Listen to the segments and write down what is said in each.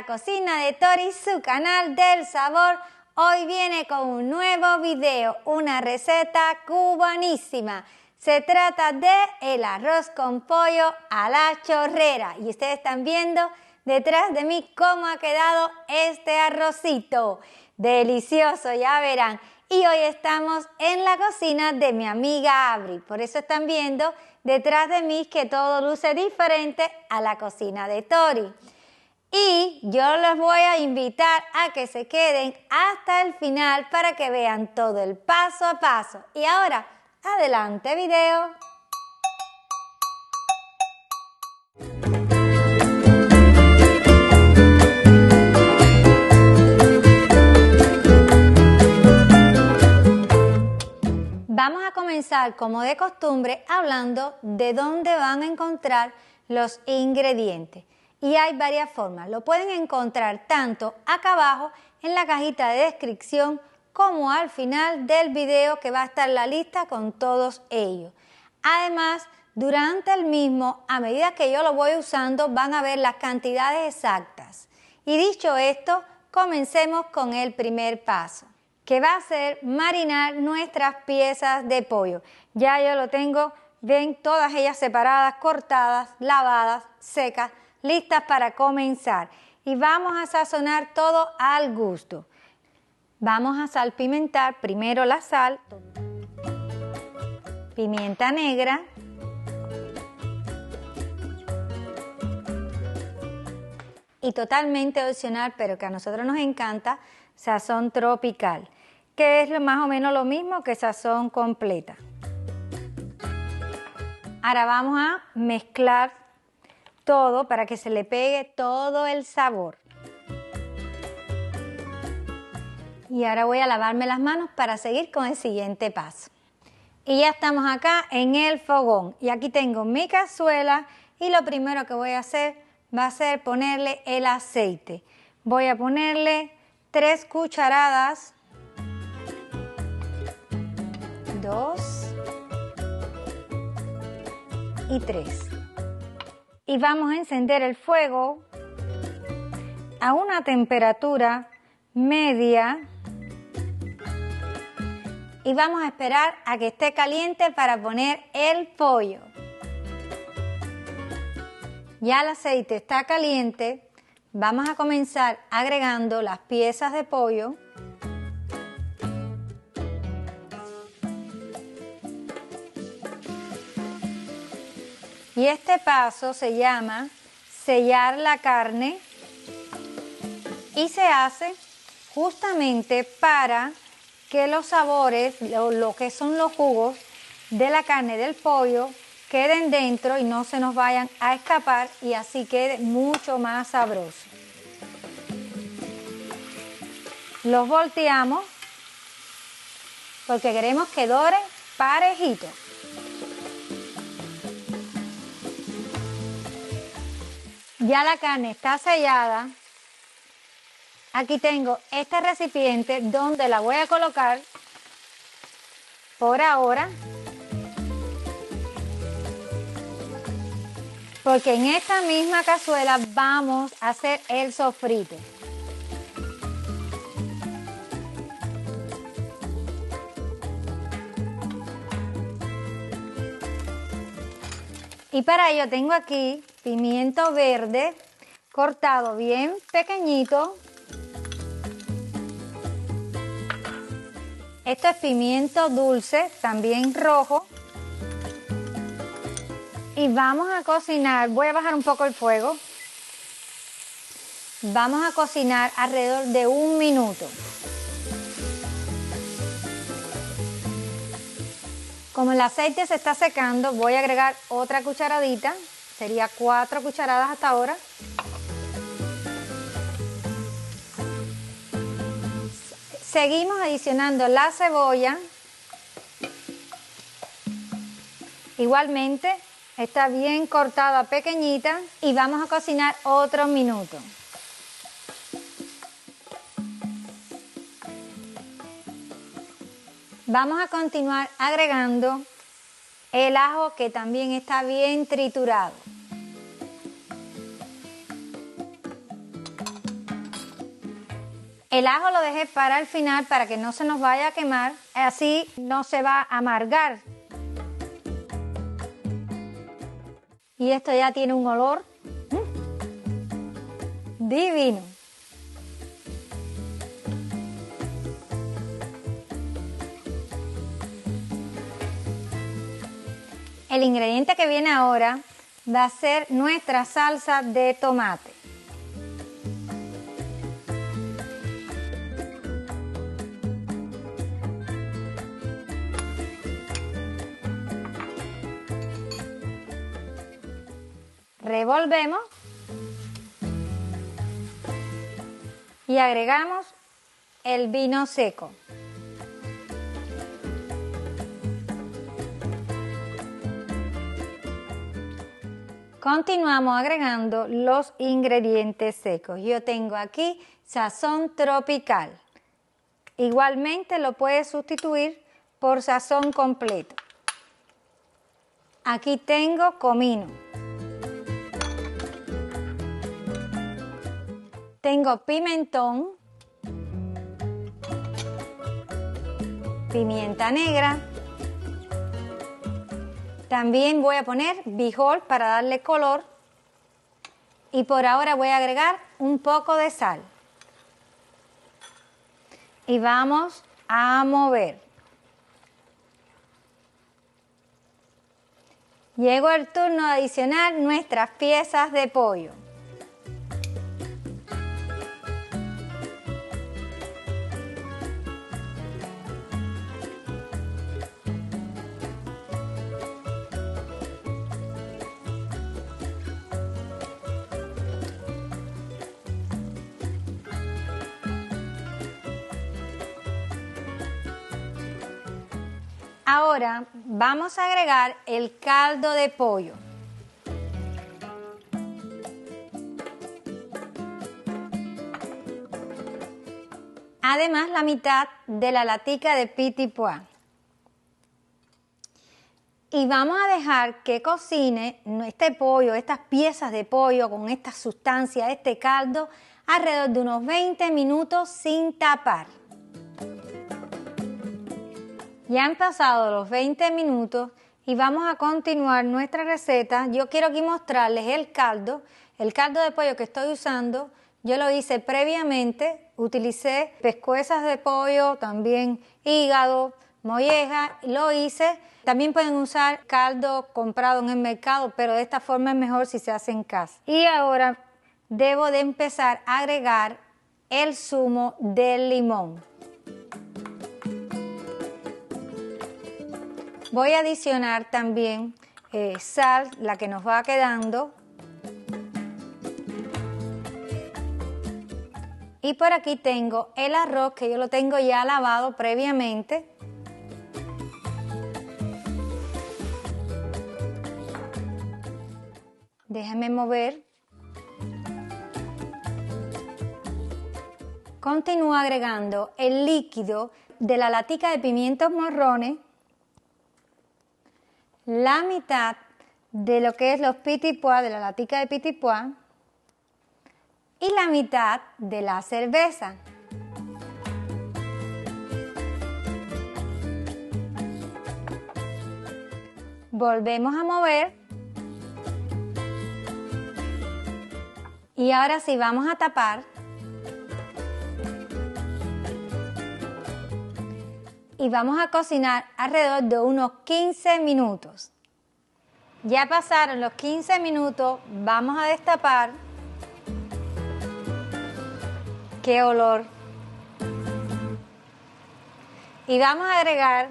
cocina de Tori, su canal del sabor. Hoy viene con un nuevo video, una receta cubanísima. Se trata de el arroz con pollo a la chorrera. Y ustedes están viendo detrás de mí cómo ha quedado este arrocito. Delicioso, ya verán. Y hoy estamos en la cocina de mi amiga Abri. Por eso están viendo detrás de mí que todo luce diferente a la cocina de Tori. Y yo les voy a invitar a que se queden hasta el final para que vean todo el paso a paso. Y ahora, adelante video. Vamos a comenzar, como de costumbre, hablando de dónde van a encontrar los ingredientes. Y hay varias formas. Lo pueden encontrar tanto acá abajo en la cajita de descripción como al final del video, que va a estar la lista con todos ellos. Además, durante el mismo, a medida que yo lo voy usando, van a ver las cantidades exactas. Y dicho esto, comencemos con el primer paso, que va a ser marinar nuestras piezas de pollo. Ya yo lo tengo, ven, todas ellas separadas, cortadas, lavadas, secas, listas para comenzar. Y vamos a sazonar todo al gusto. Vamos a salpimentar primero la sal, pimienta negra, y totalmente opcional, pero que a nosotros nos encanta, sazón tropical, que es más o menos lo mismo que sazón completa. Ahora vamos a mezclar todo para que se le pegue todo el sabor. Y ahora voy a lavarme las manos para seguir con el siguiente paso. Y ya estamos acá en el fogón. Y aquí tengo mi cazuela y lo primero que voy a hacer va a ser ponerle el aceite. Voy a ponerle 3 cucharadas, 2 y 3. Y vamos a encender el fuego a una temperatura media y vamos a esperar a que esté caliente para poner el pollo. Ya el aceite está caliente, vamos a comenzar agregando las piezas de pollo. Y este paso se llama sellar la carne y se hace justamente para que los sabores, lo que son los jugos de la carne del pollo, queden dentro y no se nos vayan a escapar y así quede mucho más sabroso. Los volteamos porque queremos que doren parejitos. Ya la carne está sellada. Aquí tengo este recipiente donde la voy a colocar por ahora, porque en esta misma cazuela vamos a hacer el sofrito. Y para ello tengo aquí pimiento verde cortado bien pequeñito. Esto es pimiento dulce, también rojo. Y vamos a cocinar, voy a bajar un poco el fuego. Vamos a cocinar alrededor de 1 minuto. Como el aceite se está secando, voy a agregar otra cucharadita. Sería 4 cucharadas hasta ahora. Seguimos adicionando la cebolla. Igualmente está bien cortada, pequeñita, y vamos a cocinar otro minuto. Vamos a continuar agregando el ajo, que también está bien triturado. El ajo lo dejé para el final para que no se nos vaya a quemar, así no se va a amargar. Y esto ya tiene un olor divino. El ingrediente que viene ahora va a ser nuestra salsa de tomate. Revolvemos y agregamos el vino seco. Continuamos agregando los ingredientes secos. Yo tengo aquí sazón tropical. Igualmente lo puedes sustituir por sazón completo. Aquí tengo comino. Tengo pimentón, pimienta negra. También voy a poner bijol para darle color. Y por ahora voy a agregar un poco de sal. Y vamos a mover. Llegó el turno de adicionar nuestras piezas de pollo. Ahora vamos a agregar el caldo de pollo. Además, la mitad de la latica de petit pois. Y vamos a dejar que cocine este pollo, estas piezas de pollo con esta sustancia, este caldo, alrededor de unos 20 minutos sin tapar. Ya han pasado los 20 minutos y vamos a continuar nuestra receta. Yo quiero aquí mostrarles el caldo de pollo que estoy usando. Yo lo hice previamente, utilicé pescuezas de pollo, también hígado, molleja, lo hice. También pueden usar caldo comprado en el mercado, pero de esta forma es mejor si se hace en casa. Y ahora debo de empezar a agregar el zumo del limón. Voy a adicionar también sal, la que nos va quedando. Y por aquí tengo el arroz, que yo lo tengo ya lavado previamente. Déjenme mover. Continúo agregando el líquido de la latica de pimientos morrones, la mitad de lo que es los petit pois, de la latica de petit pois, y la mitad de la cerveza. Volvemos a mover. Y ahora sí vamos a tapar. Y vamos a cocinar alrededor de unos 15 minutos. Ya pasaron los 15 minutos, vamos a destapar. ¡Qué olor! Y vamos a agregar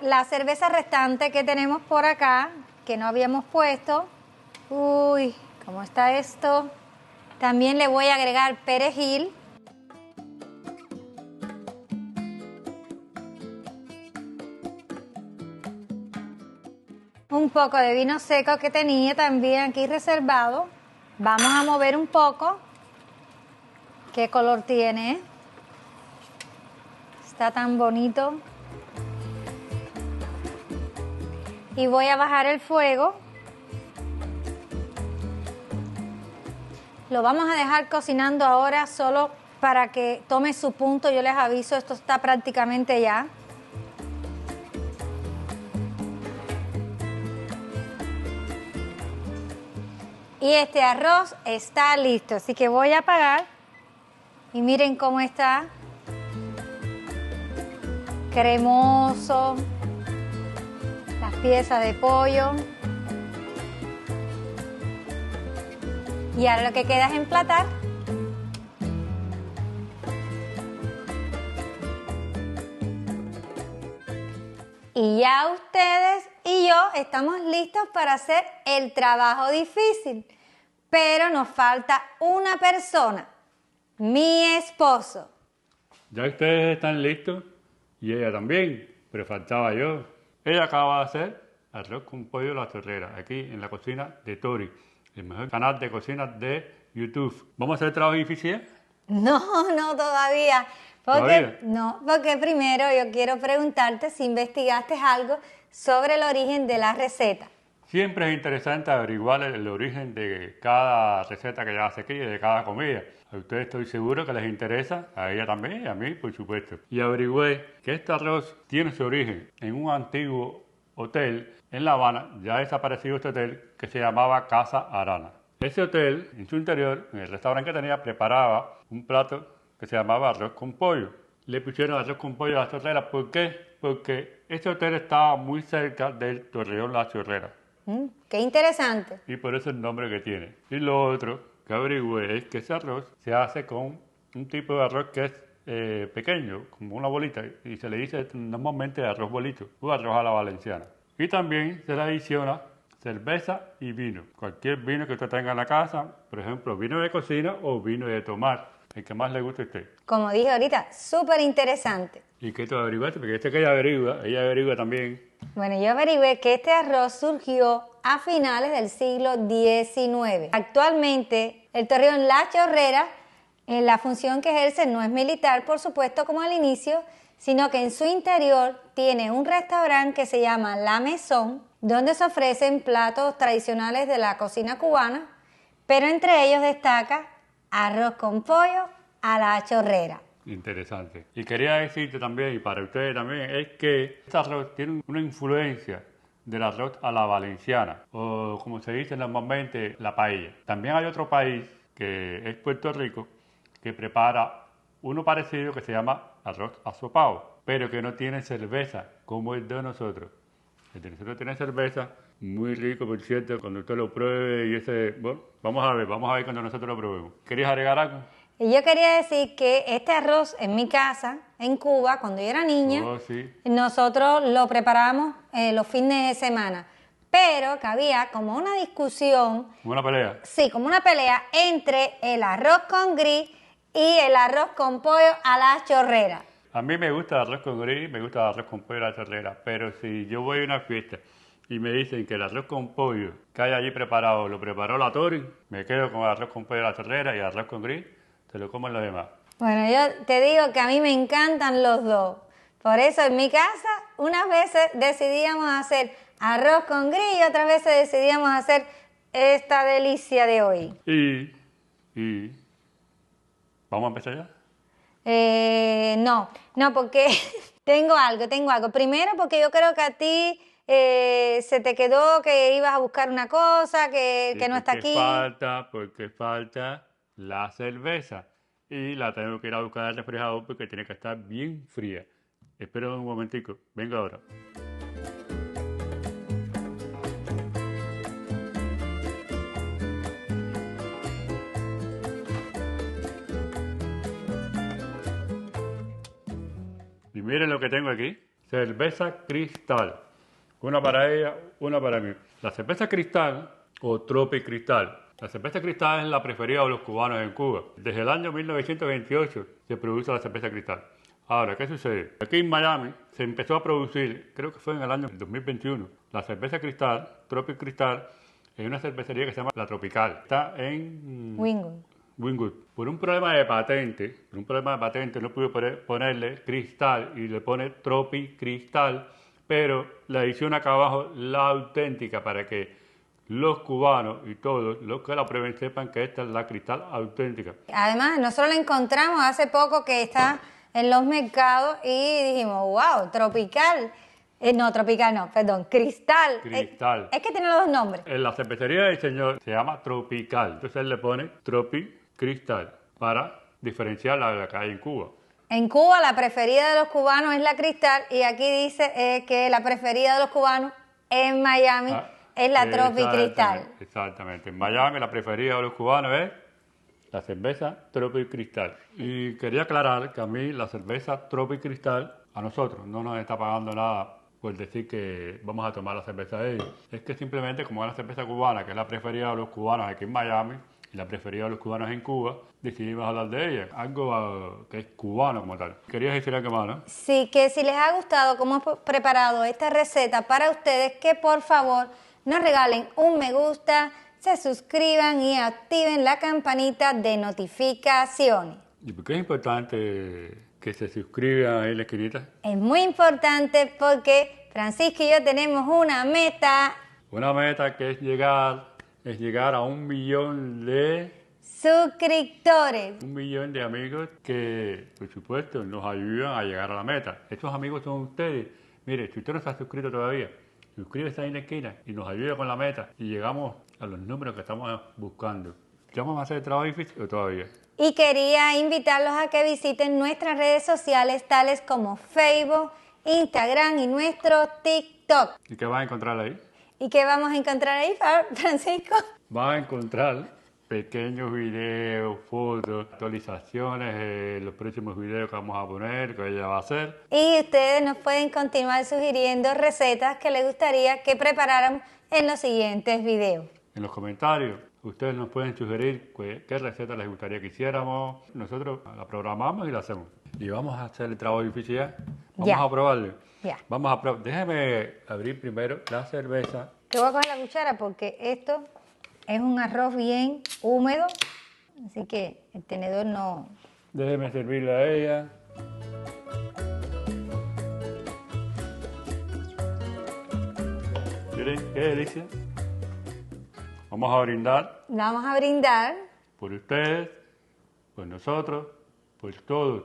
la cerveza restante que tenemos por acá, que no habíamos puesto. ¡Uy! ¿Cómo está esto? También le voy a agregar perejil. Un poco de vino seco que tenía también aquí reservado. Vamos a mover un poco. ¿Qué color tiene? Está tan bonito. Y voy a bajar el fuego. Lo vamos a dejar cocinando ahora solo para que tome su punto. Yo les aviso, esto está prácticamente ya. Y este arroz está listo, así que voy a apagar y miren cómo está. Cremoso, las piezas de pollo. Y ahora lo que queda es emplatar. Y ya ustedes y yo estamos listos para hacer el trabajo difícil. Pero nos falta una persona, mi esposo. Ya ustedes están listos y ella también, pero faltaba yo. Ella acaba de hacer arroz con pollo a la chorrera, aquí en la cocina de Tori, el mejor canal de cocina de YouTube. ¿Vamos a hacer el trabajo difícil? No, todavía. ¿Todavía? No, porque primero yo quiero preguntarte si investigaste algo sobre el origen de la receta. Siempre es interesante averiguar el origen de cada receta que ella hace aquí y de cada comida. A ustedes estoy seguro que les interesa, a ella también y a mí, por supuesto. Y averigüé que este arroz tiene su origen en un antiguo hotel en La Habana, ya desaparecido este hotel, que se llamaba Casa Arana. Ese hotel, en su interior, en el restaurante que tenía, preparaba un plato que se llamaba arroz con pollo. Le pusieron arroz con pollo a la chorrera. ¿Por qué? Porque este hotel estaba muy cerca del Torreón La Chorrera. Qué interesante. Y por eso el nombre que tiene. Y lo otro que averigüé es que ese arroz se hace con un tipo de arroz que es pequeño, como una bolita, y se le dice normalmente arroz bolito o arroz a la valenciana. Y también se le adiciona cerveza y vino. Cualquier vino que usted tenga en la casa, por ejemplo, vino de cocina o vino de tomar, el que más le guste a usted. Como dije ahorita, súper interesante. ¿Y qué tú averiguaste? Porque que ella averigua también. Bueno, yo averigüé que este arroz surgió a finales del siglo XIX. Actualmente, el Torreón La Chorrera, la función que ejerce no es militar, por supuesto, como al inicio, sino que en su interior tiene un restaurante que se llama La Mesón, donde se ofrecen platos tradicionales de la cocina cubana, pero entre ellos destaca arroz con pollo a la chorrera. Interesante. Y quería decirte también, y para ustedes también, es que este arroz tiene una influencia del arroz a la valenciana, o como se dice normalmente, la paella. También hay otro país, que es Puerto Rico, que prepara uno parecido que se llama arroz asopado, pero que no tiene cerveza, como el de nosotros. El de nosotros tiene cerveza, muy rico, por cierto, cuando usted lo pruebe y ese... Bueno, vamos a ver cuando nosotros lo probemos. ¿Querías agregar algo? Y yo quería decir que este arroz en mi casa, en Cuba, cuando yo era niña, Sí. nosotros lo preparábamos los fines de semana. Pero que había como una discusión. ¿Una pelea? Sí, como una pelea entre el arroz con gris y el arroz con pollo a la chorrera. A mí me gusta el arroz con gris, me gusta el arroz con pollo a la chorrera, pero si yo voy a una fiesta y me dicen que el arroz con pollo que hay allí preparado lo preparó la Tori, me quedo con el arroz con pollo a la chorrera y el arroz con gris se lo comen los demás. Bueno, yo te digo que a mí me encantan los dos. Por eso en mi casa unas veces decidíamos hacer arroz con gris y otras veces decidíamos hacer esta delicia de hoy. Y ¿vamos a empezar ya? No, porque tengo algo. Primero porque yo creo que a ti se te quedó que ibas a buscar una cosa que no está aquí. Porque falta la cerveza y la tengo que ir a buscar al refrigerador porque tiene que estar bien fría. Espera un momentico, vengo ahora. Y miren lo que tengo aquí, cerveza Cristal. Una para ella, una para mí. La cerveza Cristal o Tropi Cristal. La cerveza Cristal es la preferida de los cubanos en Cuba. Desde el año 1928 se produce la cerveza Cristal. Ahora, ¿qué sucede? Aquí en Miami se empezó a producir, creo que fue en el año 2021, la cerveza Cristal, Tropic Cristal, en una cervecería que se llama La Tropical. Está en Wynwood. Por un problema de patente, no pudo ponerle Cristal y le pone Tropic Cristal, pero la edición acá abajo, la auténtica, para que los cubanos y todos los que la prueben sepan que esta es la Cristal auténtica. Además, nosotros la encontramos hace poco que está en los mercados y dijimos, wow, tropical. No, tropical no, perdón, Cristal. Cristal. Es que tiene los dos nombres. En la cervecería del señor se llama Tropical. Entonces él le pone Tropi Cristal para diferenciar la de la que hay en Cuba. En Cuba la preferida de los cubanos es la Cristal y aquí dice que la preferida de los cubanos en Miami es la Tropi Cristal. Exactamente. En Miami la preferida de los cubanos es la cerveza Tropi Cristal. Y quería aclarar que a mí la cerveza Tropi Cristal, a nosotros, no nos está pagando nada por decir que vamos a tomar la cerveza de ellos. Es que simplemente como es la cerveza cubana, que es la preferida de los cubanos aquí en Miami, y la preferida de los cubanos en Cuba, decidimos hablar de ella. Algo que es cubano como tal. ¿Querías decir algo más, no? Sí, que si les ha gustado cómo hemos preparado esta receta para ustedes, que por favor nos regalen un me gusta, se suscriban y activen la campanita de notificaciones. ¿Y por qué es importante que se suscriban ahí en la esquinita? Es muy importante porque Francisco y yo tenemos una meta. Una meta que es llegar a 1 millón de suscriptores. 1 millón de amigos que, por supuesto, nos ayudan a llegar a la meta. Estos amigos son ustedes. Mire, si usted no se ha suscrito todavía, suscríbase ahí en la esquina y nos ayuda con la meta y llegamos a los números que estamos buscando. ¿Ya vamos a hacer el trabajo difícil o todavía? Y quería invitarlos a que visiten nuestras redes sociales tales como Facebook, Instagram y nuestro TikTok. ¿Y qué van a encontrar ahí? ¿Y qué vamos a encontrar ahí, Francisco? Van a encontrar pequeños videos, fotos, actualizaciones de los próximos videos que vamos a poner, que ella va a hacer. Y ustedes nos pueden continuar sugiriendo recetas que les gustaría que preparáramos en los siguientes videos. En los comentarios, ustedes nos pueden sugerir qué receta les gustaría que hiciéramos. Nosotros la programamos y la hacemos. Y vamos a hacer el trabajo difícil ya. Vamos a probarlo. Ya. Vamos a probar. Déjeme abrir primero la cerveza. Te voy a coger la cuchara porque esto es un arroz bien húmedo, así que el tenedor no... Déjeme servirle a ella. Miren, qué delicia. Vamos a brindar. Vamos a brindar. Por ustedes, por nosotros, por todos,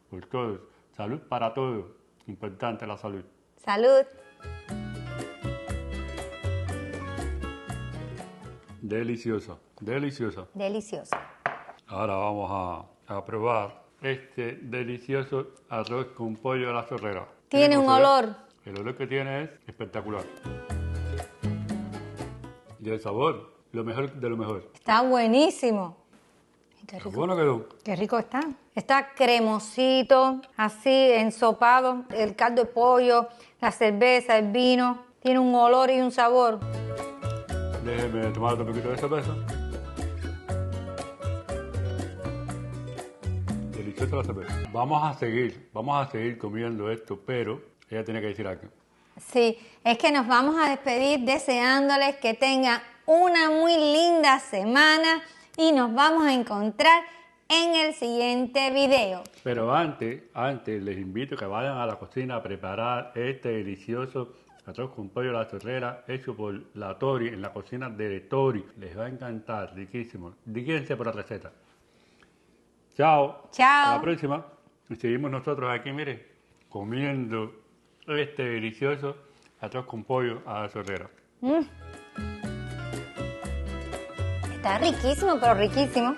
por todos. Salud para todos. Importante la salud. Salud. Delicioso, delicioso. Delicioso. Ahora vamos a probar este delicioso arroz con pollo a la chorrera. Tiene un olor. El olor que tiene es espectacular. Y el sabor, lo mejor de lo mejor. Está buenísimo. Qué rico. Bueno quedó. Qué rico está. Está cremosito, así ensopado. El caldo de pollo, la cerveza, el vino. Tiene un olor y un sabor. Déjeme tomar otro poquito de cerveza. Deliciosa la cerveza. Vamos a seguir comiendo esto, pero ella tiene que decir algo. Sí, es que nos vamos a despedir deseándoles que tengan una muy linda semana y nos vamos a encontrar en el siguiente video. Pero antes les invito a que vayan a la cocina a preparar este delicioso arroz con pollo a la chorrera hecho por la Tori en la cocina de Tori. Les va a encantar, riquísimo. Díganse por la receta. Chao. Chao. Hasta la próxima. Y seguimos nosotros aquí, mire, comiendo este delicioso arroz con pollo a la chorrera. Está riquísimo, pero riquísimo.